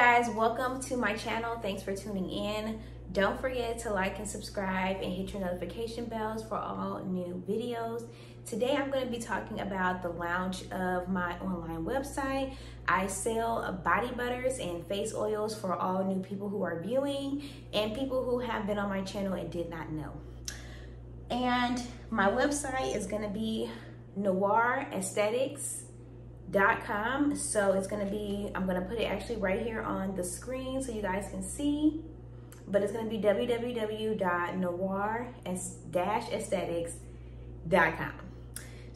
guys, welcome to my channel. Thanks for tuning in. Don't forget to like and subscribe and hit your notification bells for all new videos. Today I'm going to be talking about the launch of my online website. I sell body butters and face oils for all new people who are viewing and people who have been on my channel and did not know. And my website is going to be noiraesthetics.com. So it's going to be, I'm going to put it actually right here on the screen so you guys can see, but it's going to be www.noir-aesthetics.com.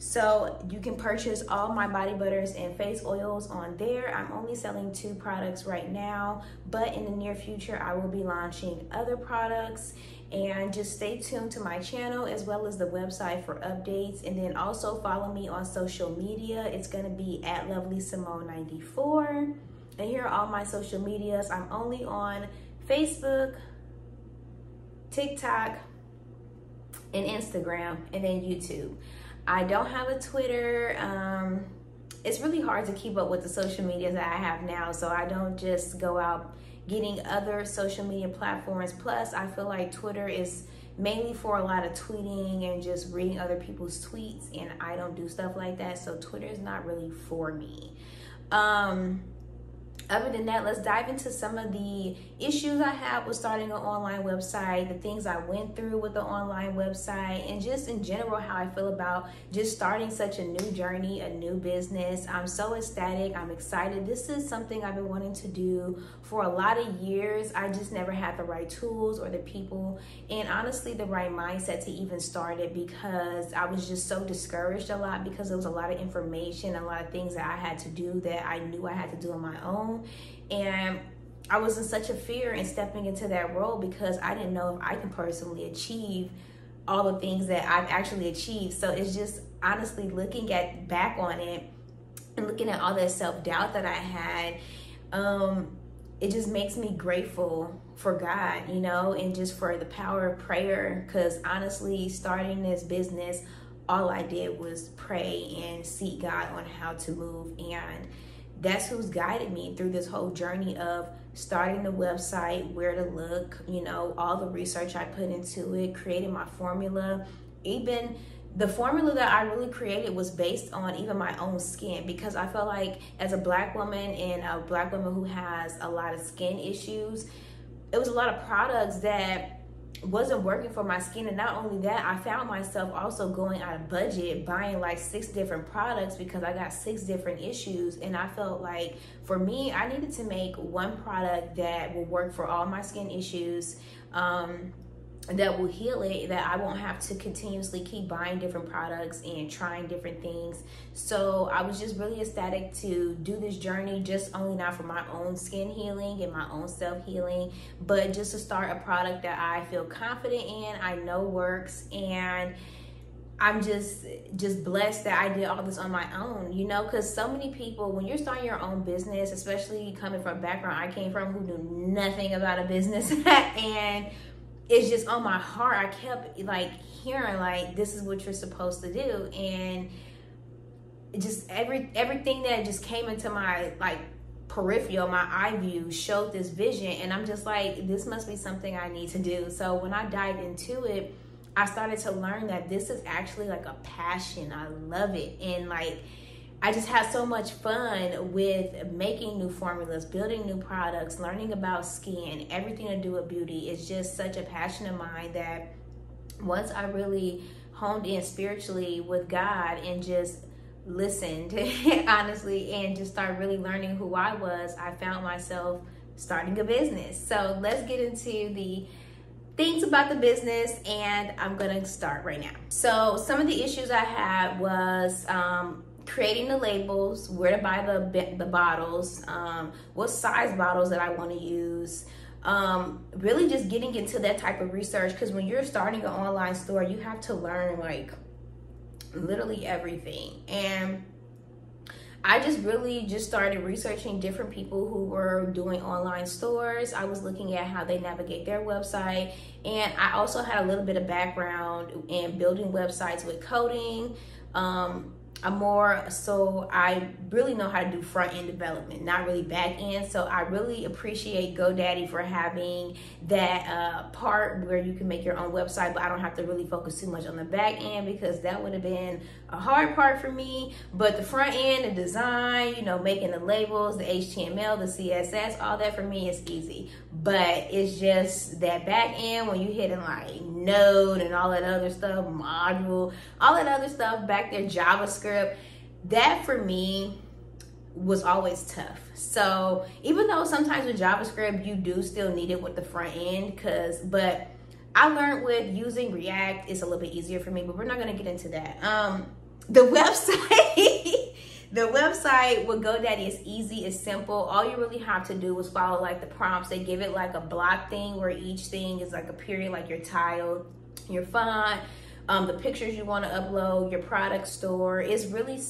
So you can purchase all my body butters and face oils on there. I'm only selling 2 products right now, but in the near future, I will be launching other products. And just stay tuned to my channel as well as the website for updates. And then also follow me on social media. It's gonna be at LovelySimone94. And here are all my social medias. I'm only on Facebook, TikTok, and Instagram, and then YouTube. I don't have a Twitter. It's really hard to keep up with the social media that I have now, so I don't just go out getting other social media platforms. Plus, I feel like Twitter is mainly for a lot of tweeting and just reading other people's tweets, and I don't do stuff like that, so Twitter is not really for me. Other than that, let's dive into some of the issues I have with starting an online website, the things I went through with the online website, and just in general how I feel about just starting such a new journey, a new business. I'm so ecstatic. I'm excited. This is something I've been wanting to do for a lot of years. I just never had the right tools or the people, and honestly the right mindset to even start it, because I was just so discouraged a lot because there was a lot of information, a lot of things that I had to do that I knew I had to do on my own. And I was in such a fear in stepping into that role because I didn't know if I can personally achieve all the things that I've actually achieved. So it's just honestly looking back on it and looking at all that self-doubt that I had, it just makes me grateful for God, you know, and just for the power of prayer. Because honestly, starting this business, all I did was pray and seek God on how to move, and that's who's guided me through this whole journey of starting the website, where to look, you know, all the research I put into it, creating my formula. Even the formula that I really created was based on even my own skin, because I felt like as a Black woman and a Black woman who has a lot of skin issues, it was a lot of products that wasn't working for my skin. And not only that, I found myself also going out of budget, buying like 6 different products because I got 6 different issues. And I felt like for me, I needed to make one product that will work for all my skin issues, that will heal it, that I won't have to continuously keep buying different products and trying different things. So I was just really ecstatic to do this journey, just only not for my own skin healing and my own self-healing, but just to start a product that I feel confident in, I know works. And I'm just blessed that I did all this on my own, you know, because so many people, when you're starting your own business, especially coming from a background I came from who knew nothing about a business, and it's just on my heart, I kept like hearing like, this is what you're supposed to do. And it just everything that just came into my like peripheral, my eye view, showed this vision. And I'm just like, this must be something I need to do. So when I dived into it, I started to learn that this is actually like a passion. I love it. And like, I just had so much fun with making new formulas, building new products, learning about skin, everything to do with beauty. It's just such a passion of mine that once I really honed in spiritually with God and just listened, honestly, and just started really learning who I was, I found myself starting a business. So let's get into the things about the business, and I'm gonna start right now. So some of the issues I had was creating the labels, where to buy the bottles, what size bottles that I want to use, really just getting into that type of research, because when you're starting an online store, you have to learn like literally everything. And I just really started researching different people who were doing online stores. I was looking at how they navigate their website, and I also had a little bit of background in building websites with coding. I really know how to do front end development, not really back end. So I really appreciate GoDaddy for having that part where you can make your own website, but I don't have to really focus too much on the back end, because that would have been a hard part for me. But the front end, the design, you know, making the labels, the HTML, the CSS, all that for me is easy. But it's just that back end when you hitting like Node and all that other stuff, module, all that other stuff back there, JavaScript, that for me was always tough. So even though sometimes with JavaScript you do still need it with the front end, but I learned with using React it's a little bit easier for me, but we're not going to get into that. The website the website with GoDaddy is easy, it's simple. All you really have to do is follow like the prompts. They give it like a block thing where each thing is like a period, like your title, your font, the pictures you want to upload, your product store. It's really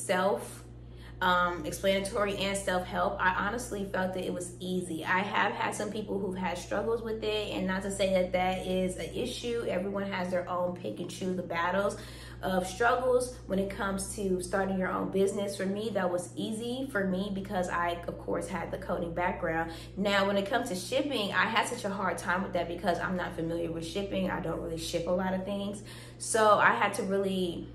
explanatory and self-help. I honestly felt that it was easy. I have had some people who've had struggles with it, and not to say that that is an issue. Everyone has their own pick and choose the battles of struggles when it comes to starting your own business. For me, that was easy for me because I, of course, had the coding background. Now, when it comes to shipping, I had such a hard time with that because I'm not familiar with shipping. I don't really ship a lot of things. So I had to really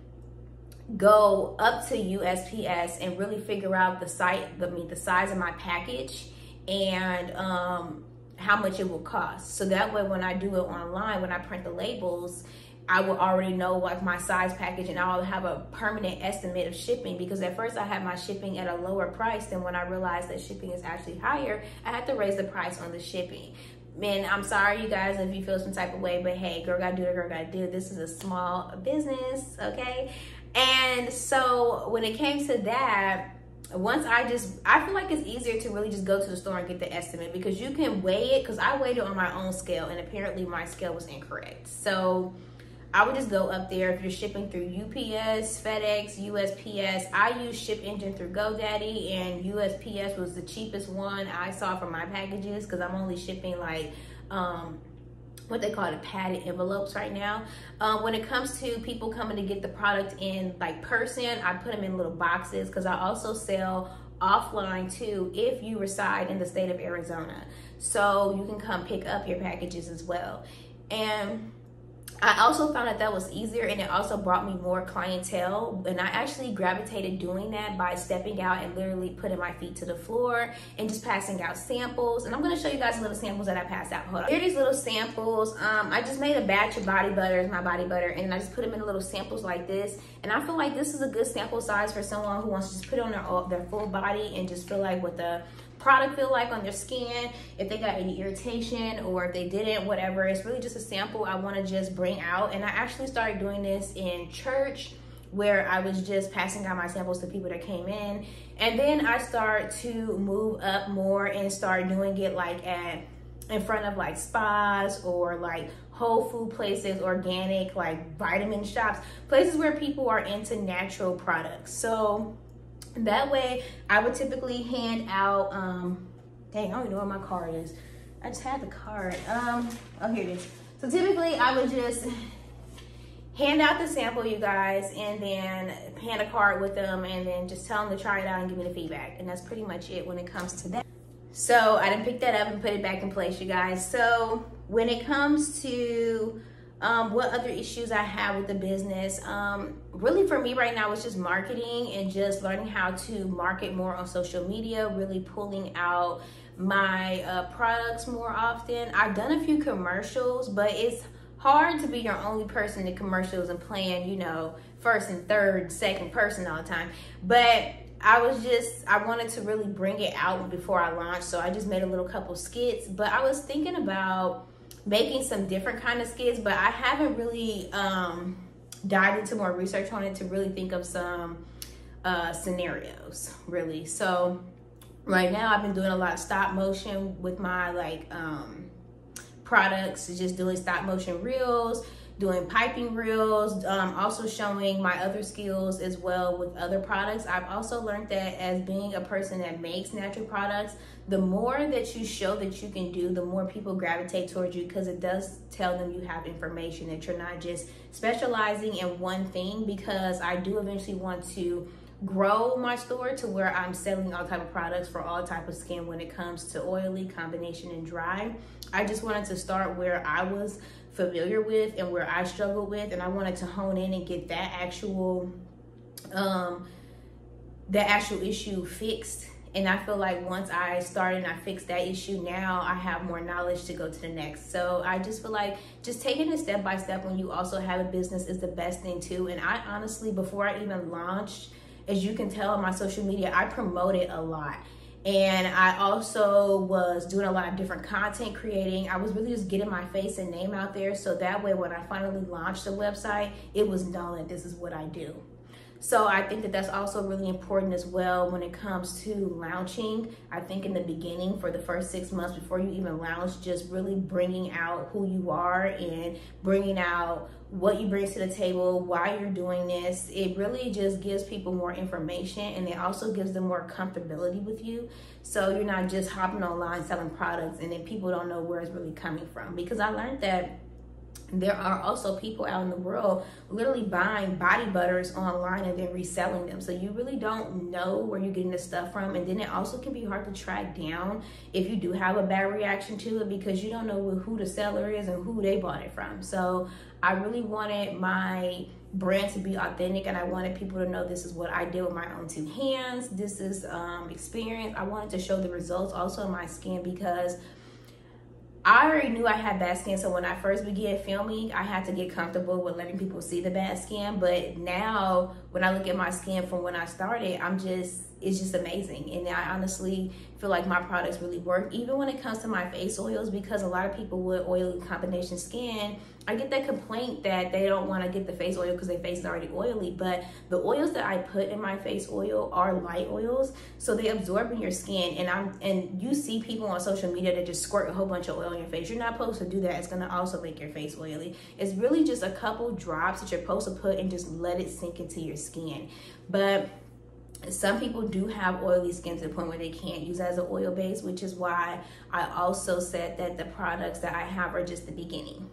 go up to USPS and really figure out the size of my package and how much it will cost. So that way, when I do it online, when I print the labels, I will already know like my size package, and I'll have a permanent estimate of shipping, because at first I had my shipping at a lower price. Then when I realized that shipping is actually higher, I had to raise the price on the shipping. Man, I'm sorry you guys if you feel some type of way, but hey, girl gotta do it, girl gotta do it. This is a small business, okay? And so when it came to that, I feel like it's easier to really just go to the store and get the estimate, because you can weigh it, because I weighed it on my own scale and apparently my scale was incorrect. So I would just go up there. If you're shipping through UPS, FedEx, USPS, I use Ship Engine through GoDaddy, and USPS was the cheapest one I saw for my packages, because I'm only shipping like what they call it, padded envelopes right now. When it comes to people coming to get the product in like person, I put them in little boxes, because I also sell offline too if you reside in the state of Arizona. So you can come pick up your packages as well. And I also found that was easier, and it also brought me more clientele, and I actually gravitated doing that by stepping out and literally putting my feet to the floor and just passing out samples. And I'm going to show you guys little samples that I passed out. Hold on. Here are these little samples. I just made a batch of body butters, my body butter, and I just put them in little samples like this. And I feel like this is a good sample size for someone who wants to just put it on their full body and just feel like what the product feel like on their skin, if they got any irritation or if they didn't, whatever. It's really just a sample I want to just bring out. And I actually started doing this in church, where I was just passing out my samples to people that came in. And then I start to move up more and start doing it like in front of like spas or like whole food places, organic, like vitamin shops, places where people are into natural products. So that way I would typically hand out, dang, I don't even know where my card is. I just had the card. Oh, here it is. So typically I would just hand out the sample, you guys, and then hand a card with them, and then just tell them to try it out and give me the feedback. And that's pretty much it when it comes to that. So I didn't pick that up and put it back in place, you guys. So when it comes to what other issues I have with the business, really for me right now it's just marketing and just learning how to market more on social media, really pulling out my products more often. I've done a few commercials, but it's hard to be your only person in commercials and playing, you know, first and third, second person all the time. But I wanted to really bring it out before I launched, so I just made a little couple skits. But I was thinking about making some different kind of skits, but I haven't really dived into more research on it to really think of some scenarios, really. So right now I've been doing a lot of stop motion with my like products, just doing stop motion reels, doing piping reels, also showing my other skills as well with other products. I've also learned that as being a person that makes natural products, the more that you show that you can do, the more people gravitate towards you, because it does tell them you have information, that you're not just specializing in one thing, because I do eventually want to grow my store to where I'm selling all type of products for all type of skin when it comes to oily, combination, and dry. I just wanted to start where I was familiar with and where I struggled with, and I wanted to hone in and get that actual issue fixed. And I feel like once I started and I fixed that issue, now I have more knowledge to go to the next. So I just feel like just taking it step by step when you also have a business is the best thing too. And I honestly, before I even launched, as you can tell on my social media, I promoted a lot. And I also was doing a lot of different content creating. I was really just getting my face and name out there. So that way, when I finally launched the website, it was known that this is what I do. So I think that that's also really important as well when it comes to launching. I think in the beginning, for the first 6 months before you even launch, just really bringing out who you are and bringing out what you bring to the table, why you're doing this. It really just gives people more information, and it also gives them more comfortability with you. So you're not just hopping online selling products and then people don't know where it's really coming from. Because I learned that there are also people out in the world literally buying body butters online and then reselling them. So you really don't know where you're getting this stuff from. And then it also can be hard to track down if you do have a bad reaction to it, because you don't know who the seller is and who they bought it from. So I really wanted my brand to be authentic, and I wanted people to know this is what I did with my own 2 hands. This is experience. I wanted to show the results also in my skin, because I already knew I had bad skin. So when I first began filming, I had to get comfortable with letting people see the bad skin. But now when I look at my skin from when I started, it's just amazing. And I honestly feel like my products really work, even when it comes to my face oils, because a lot of people with oily combination skin, I get that complaint that they don't want to get the face oil because their face is already oily. But the oils that I put in my face oil are light oils, so they absorb in your skin. And you see people on social media that just squirt a whole bunch of oil on your face. You're not supposed to do that. It's going to also make your face oily. It's really just a couple drops that you're supposed to put and just let it sink into your skin. But some people do have oily skin to the point where they can't use it as an oil base, which is why I also said that the products that I have are just the beginning.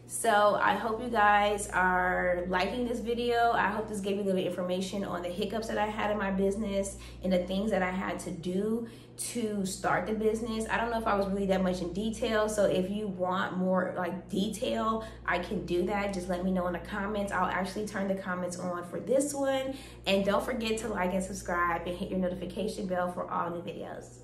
So I hope you guys are liking this video. I hope this gave you a little information on the hiccups that I had in my business and the things that I had to do to start the business. I don't know if I was really that much in detail, so if you want more like detail, I can do that. Just let me know in the comments. I'll actually turn the comments on for this one. And don't forget to like and subscribe and hit your notification bell for all new videos.